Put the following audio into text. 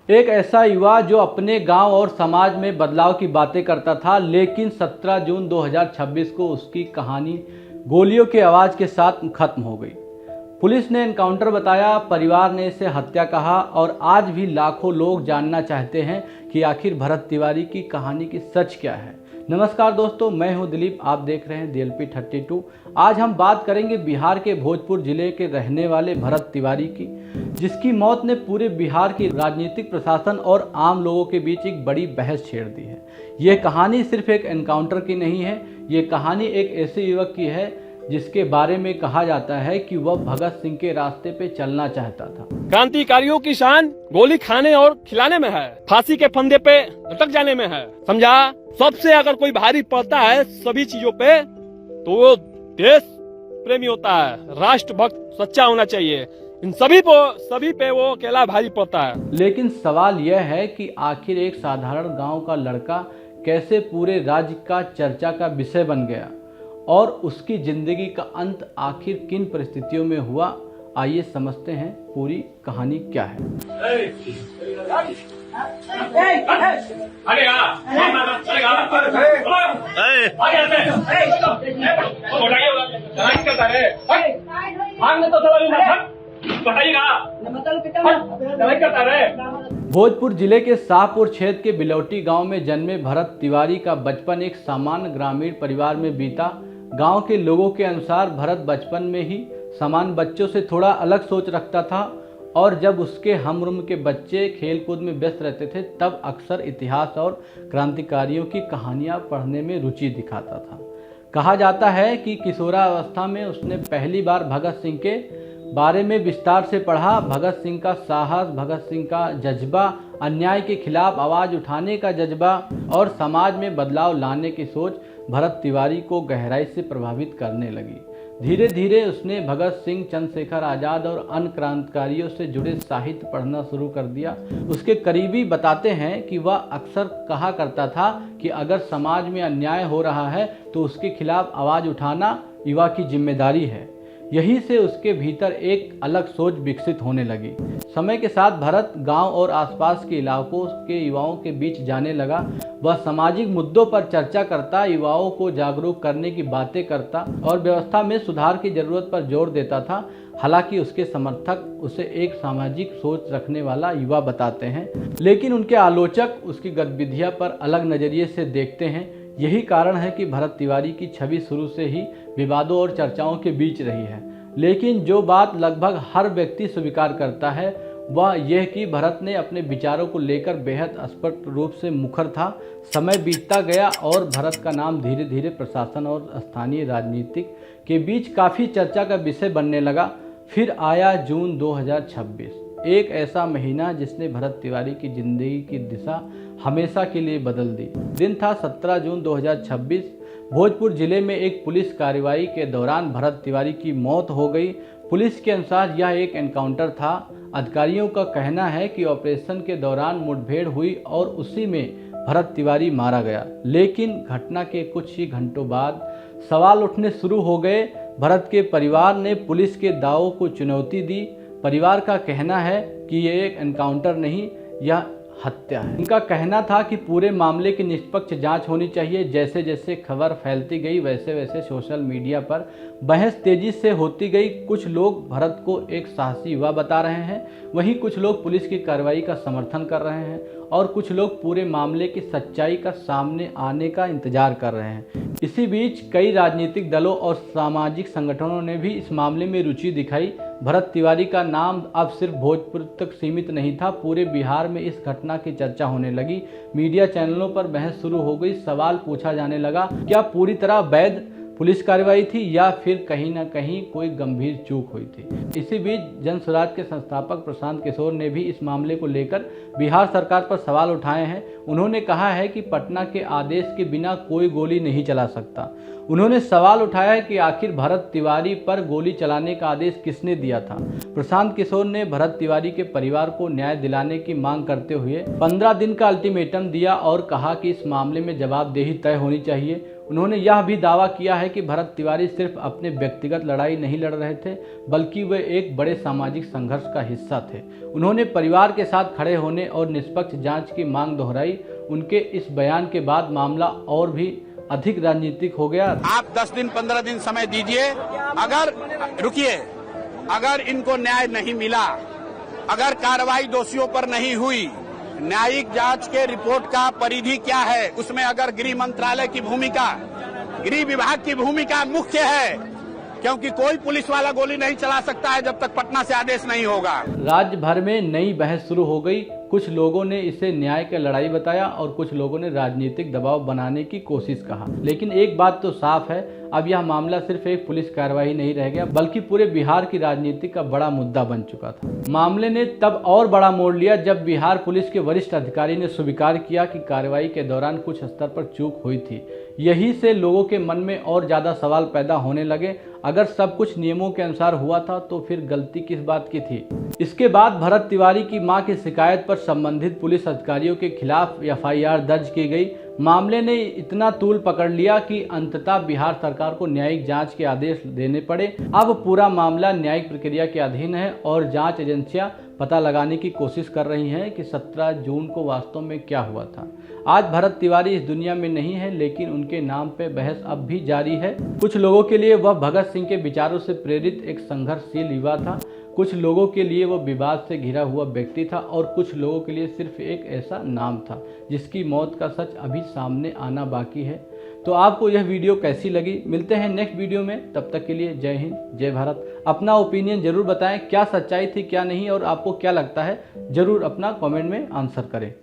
एक ऐसा युवा जो अपने गांव और समाज में बदलाव की बातें करता था, लेकिन 17 जून 2026 को उसकी कहानी गोलियों की आवाज़ के साथ खत्म हो गई। पुलिस ने एनकाउंटर बताया, परिवार ने इसे हत्या कहा और आज भी लाखों लोग जानना चाहते हैं कि आखिर भरत तिवारी की कहानी की सच क्या है। नमस्कार दोस्तों, मैं हूं दिलीप, आप देख रहे हैं DLP 32। आज हम बात करेंगे बिहार के भोजपुर जिले के रहने वाले भरत तिवारी की, जिसकी मौत ने पूरे बिहार की राजनीतिक, प्रशासन और आम लोगों के बीच एक बड़ी बहस छेड़ दी है। ये कहानी सिर्फ एक एनकाउंटर की नहीं है, ये कहानी एक ऐसे युवक की है जिसके बारे में कहा जाता है कि वह भगत सिंह के रास्ते पे चलना चाहता था। क्रांतिकारियों की शान गोली खाने और खिलाने में है, फांसी के फंदे पे लटक जाने में है, समझा। सबसे अगर कोई भारी पड़ता है सभी चीजों पे तो वो देश प्रेमी होता है, राष्ट्रभक्त सच्चा होना चाहिए। इन सभी पे वो अकेला भारी पड़ता है। लेकिन सवाल यह है कि आखिर एक साधारण गांव का लड़का कैसे पूरे राज्य का चर्चा का विषय बन गया और उसकी जिंदगी का अंत आखिर किन परिस्थितियों में हुआ। आइए समझते हैं पूरी कहानी क्या है। भोजपुर जिले के शाहपुर क्षेत्र के बिलौटी गांव में जन्मे भरत तिवारी का बचपन एक सामान्य ग्रामीण परिवार में बीता। गांव के लोगों के अनुसार भरत बचपन में ही सामान्य बच्चों से थोड़ा अलग सोच रखता था और जब उसके हमउम्र के बच्चे खेलकूद में व्यस्त रहते थे तब अक्सर इतिहास और क्रांतिकारियों की कहानियां पढ़ने में रुचि दिखाता था। कहा जाता है कि किशोरावस्था में उसने पहली बार भगत सिंह के बारे में विस्तार से पढ़ा। भगत सिंह का साहस, भगत सिंह का जज्बा, अन्याय के खिलाफ आवाज़ उठाने का जज्बा और समाज में बदलाव लाने की सोच भरत तिवारी को गहराई से प्रभावित करने लगी। धीरे धीरे उसने भगत सिंह, चंद्रशेखर आज़ाद और अन्य क्रांतिकारियों से जुड़े साहित्य पढ़ना शुरू कर दिया। उसके करीबी बताते हैं कि वह अक्सर कहा करता था कि अगर समाज में अन्याय हो रहा है तो उसके खिलाफ आवाज़ उठाना युवा की जिम्मेदारी है। यहीं से उसके भीतर एक अलग सोच विकसित होने लगी। समय के साथ भरत गांव और आसपास के इलाकों के युवाओं के बीच जाने लगा। वह सामाजिक मुद्दों पर चर्चा करता, युवाओं को जागरूक करने की बातें करता और व्यवस्था में सुधार की जरूरत पर जोर देता था। हालांकि उसके समर्थक उसे एक सामाजिक सोच रखने वाला युवा बताते हैं, लेकिन उनके आलोचक उसकी गतिविधियां पर अलग नज़रिए से देखते हैं। यही कारण है कि भरत तिवारी की छवि शुरू से ही विवादों और चर्चाओं के बीच रही है। लेकिन जो बात लगभग हर व्यक्ति स्वीकार करता है वह यह कि भरत ने अपने विचारों को लेकर बेहद स्पष्ट रूप से मुखर था। समय बीतता गया और भरत का नाम धीरे धीरे प्रशासन और स्थानीय राजनीतिक के बीच काफ़ी चर्चा का विषय बनने लगा। फिर आया जून 2026, एक ऐसा महीना जिसने भरत तिवारी की जिंदगी की दिशा हमेशा के लिए बदल दी। दिन था 17 जून 2026। भोजपुर जिले में एक पुलिस कार्रवाई के दौरान भरत तिवारी की मौत हो गई। पुलिस के अनुसार यह एक एनकाउंटर था। अधिकारियों का कहना है कि ऑपरेशन के दौरान मुठभेड़ हुई और उसी में भरत तिवारी मारा गया। लेकिन घटना के कुछ ही घंटों बाद सवाल उठने शुरू हो गए। भरत के परिवार ने पुलिस के दावों को चुनौती दी। परिवार का कहना है कि यह एक एनकाउंटर नहीं, यह हत्या है। उनका कहना था कि पूरे मामले की निष्पक्ष जांच होनी चाहिए। जैसे जैसे खबर फैलती गई वैसे वैसे सोशल मीडिया पर बहस तेजी से होती गई। कुछ लोग भरत को एक साहसी युवा बता रहे हैं, वहीं कुछ लोग पुलिस की कार्रवाई का समर्थन कर रहे हैं और कुछ लोग पूरे मामले की सच्चाई का सामने आने का इंतजार कर रहे हैं। इसी बीच कई राजनीतिक दलों और सामाजिक संगठनों ने भी इस मामले में रुचि दिखाई। भरत तिवारी का नाम अब सिर्फ भोजपुर तक सीमित नहीं था, पूरे बिहार में इस घटना की चर्चा होने लगी। मीडिया चैनलों पर बहस शुरू हो गई। सवाल पूछा जाने लगा, क्या पूरी तरह वैध पुलिस कार्रवाई थी या फिर कहीं ना कहीं कोई गंभीर चूक हुई थी। इसी बीच जन स्वराज के संस्थापक प्रशांत किशोर ने भी इस मामले को लेकर बिहार सरकार पर सवाल उठाए हैं। उन्होंने कहा है कि पटना के आदेश के बिना कोई गोली नहीं चला सकता। उन्होंने सवाल उठाया है कि आखिर भरत तिवारी पर गोली चलाने का आदेश किसने दिया था। प्रशांत किशोर ने भरत तिवारी के परिवार को न्याय दिलाने की मांग करते हुए 15 दिन का अल्टीमेटम दिया और कहा कि इस मामले में जवाबदेही तय होनी चाहिए। उन्होंने यह भी दावा किया है कि भरत तिवारी सिर्फ अपने व्यक्तिगत लड़ाई नहीं लड़ रहे थे, बल्कि वे एक बड़े सामाजिक संघर्ष का हिस्सा थे। उन्होंने परिवार के साथ खड़े होने और निष्पक्ष जांच की मांग दोहराई। उनके इस बयान के बाद मामला और भी अधिक राजनीतिक हो गया। आप 10 दिन 15 दिन समय दीजिए, अगर इनको न्याय नहीं मिला, अगर कार्रवाई दोषियों पर नहीं हुई, न्यायिक जांच के रिपोर्ट का परिधि क्या है, उसमें अगर गृह मंत्रालय की भूमिका, गृह विभाग की भूमिका मुख्य है, क्योंकि कोई पुलिस वाला गोली नहीं चला सकता है जब तक पटना से आदेश नहीं होगा। राज्य भर में नई बहस शुरू हो गई। कुछ लोगों ने इसे न्याय की लड़ाई बताया और कुछ लोगों ने राजनीतिक दबाव बनाने की कोशिश कहा। लेकिन एक बात तो साफ है, अब यह मामला सिर्फ एक पुलिस कार्रवाई नहीं रह गया, बल्कि पूरे बिहार की राजनीति का बड़ा मुद्दा बन चुका था। मामले ने तब और बड़ा मोड़ लिया जब बिहार पुलिस के वरिष्ठ अधिकारी ने स्वीकार किया कि कार्रवाई के दौरान कुछ स्तर पर चूक हुई थी। यही से लोगों के मन में और ज्यादा सवाल पैदा होने लगे। अगर सब कुछ नियमों के अनुसार हुआ था तो फिर गलती किस बात की थी। इसके बाद भरत तिवारी की मां की शिकायत पर संबंधित पुलिस अधिकारियों के खिलाफ एफआईआर दर्ज की गई। मामले ने इतना तूल पकड़ लिया कि अंततः बिहार सरकार को न्यायिक जांच के आदेश देने पड़े। अब पूरा मामला न्यायिक प्रक्रिया के अधीन है और जांच एजेंसियां पता लगाने की कोशिश कर रही हैं कि 17 जून को वास्तव में क्या हुआ था। आज भरत तिवारी इस दुनिया में नहीं है, लेकिन उनके नाम पे बहस अब भी जारी है। कुछ लोगों के लिए वह भगत सिंह के विचारों से प्रेरित एक संघर्षशील युवा था, कुछ लोगों के लिए वो विवाद से घिरा हुआ व्यक्ति था और कुछ लोगों के लिए सिर्फ एक ऐसा नाम था जिसकी मौत का सच अभी सामने आना बाकी है। तो आपको यह वीडियो कैसी लगी? मिलते हैं नेक्स्ट वीडियो में, तब तक के लिए जय हिंद, जय भारत। अपना ओपिनियन जरूर बताएं, क्या सच्चाई थी क्या नहीं, और आपको क्या लगता है जरूर अपना कमेंट में आंसर करें।